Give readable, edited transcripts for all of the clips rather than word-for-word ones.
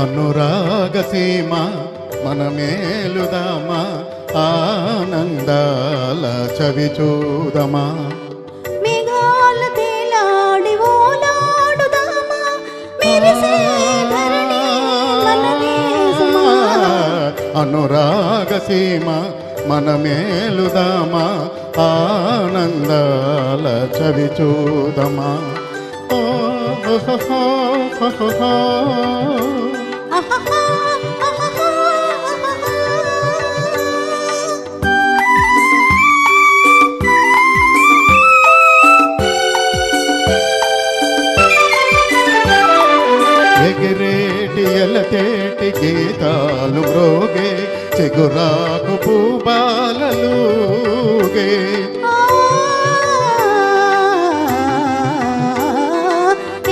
అనురాగ సీమ మన మేలుదామా, ఆనందాల చవి చూదమా. మేఘాలు తేలాడి ఓలాడుదామా, మెరిసే ధరణి మనదే సుమా. అనురాగ సీమ మన మేలుదామా, ఆనందాల చవి చూదమా. ఓ ఎగిరేటి ఎలకేటి గీతాలు మ్రోగే, చిగురాకు పూబాలలుగే.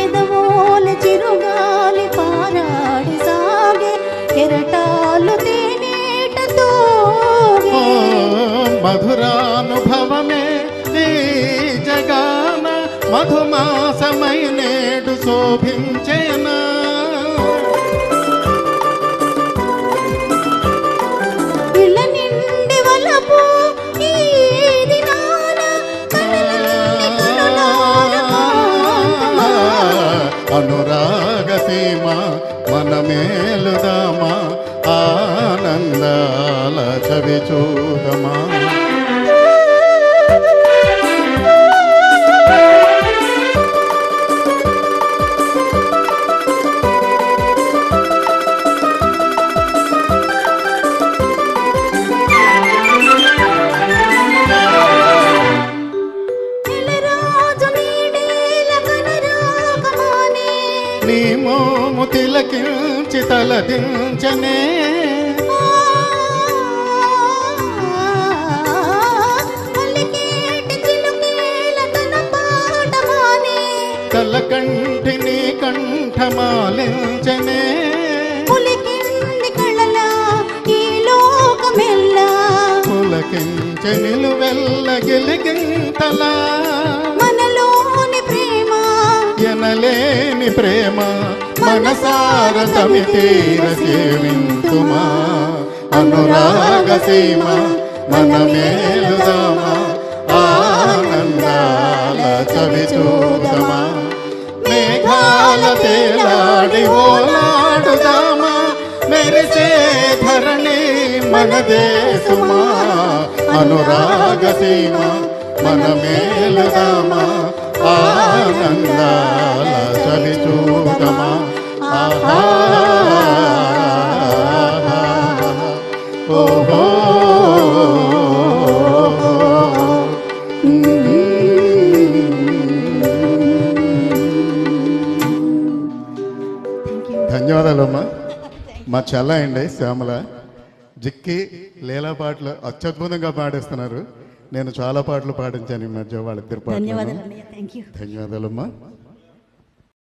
ఎదవోల చిరుగాలి పారాడి సాగే, కెరటాలు తేనేటతో మధురానుభవమే నీ జగాన, మధుమాసమై నేడు శోభించేనా. ఇళ్ళ నిండి వలపు ఈ దినాన, అనురాగ సీమ మన మేలుదామా, ఆనందాల చవి చూదమా. నీ మోము తిలకించి తలదించనే, కలకంఠి నీ కంఠమాలించనే. పులకించె నిలువెల్ల గిలిగింతలా, మనలోని ప్రేమ ఎనలేని ప్రేమ మనసార తమితీర సేవింతుమా. అనురాగ సీమ మన మేలుదామా, ఆనందాల చవి చూదమా. మేఘాల తేలాడి ఓలాడుదామా, మెరిసే ధరణి మనదే సుమా. అనురాగ సీమ మన మేలుదామా, ఆనందాల చవి చూదమా. ఆహా ఓహో ధన్యవాదాలమ్మా. మా చెల్లండి శ్యామల జిక్కి లీలా పాటలు అత్యద్భుతంగా పాడిస్తున్నారు. నేను చాలా పాటలు పాడించాను ఈ మధ్య వాళ్ళిద్దరు పాటలు. ధన్యవాదాలు. ధన్యవాదాలమ్మా.